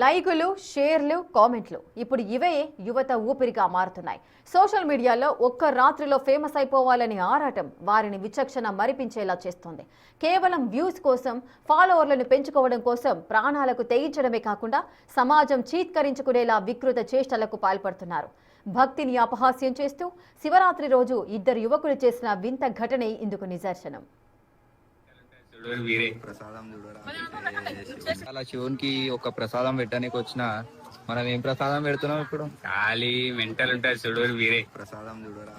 లైకులు, షేర్లు, కామెంట్లు ఇప్పుడు ఇవే యువత ఊపిరిగా మారుతున్నాయి. సోషల్ మీడియాలో ఒక్క రాత్రిలో ఫేమస్ అయిపోవాలని ఆరాటం వారిని విచక్షణ మరిపించేలా చేస్తోంది. కేవలం వ్యూస్ కోసం, ఫాలోవర్లను పెంచుకోవడం కోసం ప్రాణాలకు తెగించడమే కాకుండా సమాజం చీత్కరించుకునేలా వికృత చేష్టలకు పాల్పడుతున్నారు. భక్తిని అపహాస్యం చేస్తూ శివరాత్రి రోజు ఇద్దరు యువకులు చేసిన వింత ఘటనే ఇందుకు నిదర్శనం. ప్రసాదం అలా శివునికి ఒక ప్రసాదం పెట్టడానికి వచ్చిన మనం ఏం ప్రసాదం పెడుతున్నాం ఇప్పుడు? ఖాళీ మెంటల్ ఉంటుంది చూడరు వీరే ప్రసాదం చూడరా,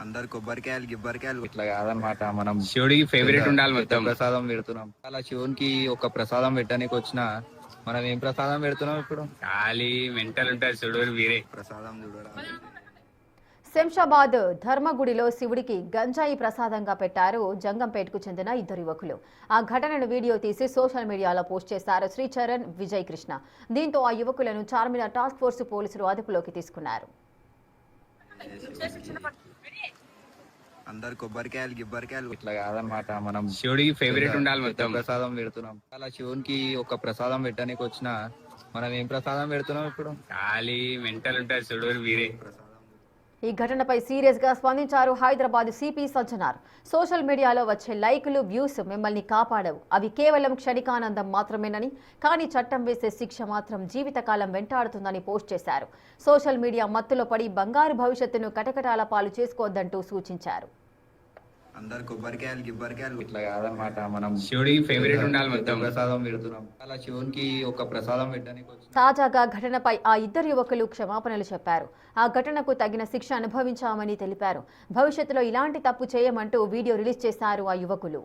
అందరు కొబ్బరికాయలు గిబ్బరికాయలు ఇట్లా కాదనమాట. మనం శివుడికి ఫేవరెట్ ఉండాలి మొత్తం. ప్రసాదం పెడుతున్నాం. అలా శివునికి ఒక ప్రసాదం పెట్టడానికి వచ్చిన మనం ఏం ప్రసాదం పెడుతున్నాం ఇప్పుడు? ఖాళీ మెంటల్ ఉంటుంది చూడరు వీరే ప్రసాదం చూడరా. శంషాబాద్ ధర్మగుడిలో శివుడికి గంజాయి ప్రసాదంగా పెట్టారు జంగంపేటకు చెందిన ఇద్దరు యువకులు. ఆ ఘటనను వీడియో తీసి సోషల్ మీడియాలో పోస్ట్ చేశారు శ్రీచరణ్, విజయ్ కృష్ణ. దీంతో ఆ యువకులను చార్మినార్ టాస్క్ ఫోర్స్ పోలీసులు అదుపులోకి తీసుకున్నారు. అందరు కొబ్బరికాయలు గిబ్బరికాయలు ఇట్లా కాదనమాట. మనం శివుడికి ఫేవరెట్ ఉండాలి మొత్తం. ప్రసాదం పెడుతున్నాం. అలా శివునికి ఒక ప్రసాదం పెట్టడానికి వచ్చిన మనం ఏం ప్రసాదం పెడుతున్నాం ఇప్పుడు? ఖాళీ మెంటల్ ఉంటుంది చూడరు వీరే. ఈ ఘటనపై సీరియస్ గా స్పందించారు హైదరాబాద్ సిపి సజ్జనార్. సోషల్ మీడియాలో వచ్చే లైకులు, వ్యూస్ మిమ్మల్ని కాపాడవు. అవి కేవలం క్షణికానందం మాత్రమేనని, కానీ చట్టం వేసే శిక్ష మాత్రం జీవితకాలం వెంటాడుతుందని పోస్ట్ చేశారు. సోషల్ మీడియా మత్తులో పడి బంగారు భవిష్యత్తును కటకటాల పాలు చేసుకోవద్దంటూ సూచించారు. అందరు కొబ్బరికాయలు గిబ్బరికాయలు ఇట్లా కాదనమాట. మనం శివుడికి ఫేవరెట్ ఉండాలి మొత్తం. ప్రసాదం పెడుతున్నాం. అలా శివునికి ఒక ప్రసాదం పెట్టడానికి తాజాగా ఘటనపై ఆ ఇద్దరు యువకులు క్షమాపణలు చెప్పారు. ఆ ఘటనకు తగిన శిక్ష అనుభవించామని తెలిపారు. భవిష్యత్తులో ఇలాంటి తప్పు చేయమంటూ వీడియో రిలీజ్ చేశారు ఆ యువకులు.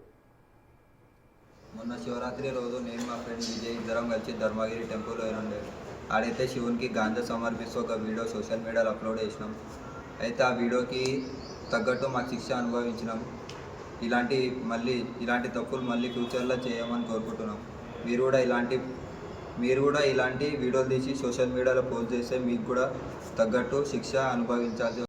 మొన్న శివరాత్రి రోజు నేను మా ఫ్రెండ్ విజయ్ ఇద్దరం కలిసి ధర్మగిరి టెంపుల్ ఉండే ఆడైతే శివునికి గాంజా సమర్పిస్తూ ఒక వీడియో సోషల్ మీడియాలో అప్లోడ్ చేసినాం. అయితే ఆ వీడియోకి తగ్గట్టు మాకు శిక్ష అనుభవించినాం. ఇలాంటి తప్పులు మళ్ళీ ఫ్యూచర్లో చేయమని కోరుకుంటున్నాం. మీరు కూడా ఇలాంటి వీడియోలు తీసి సోషల్ మీడియాలో పోస్ట్ చేస్తే మీకు కూడా తగ్గట్టు శిక్ష అనుభవించాల్సి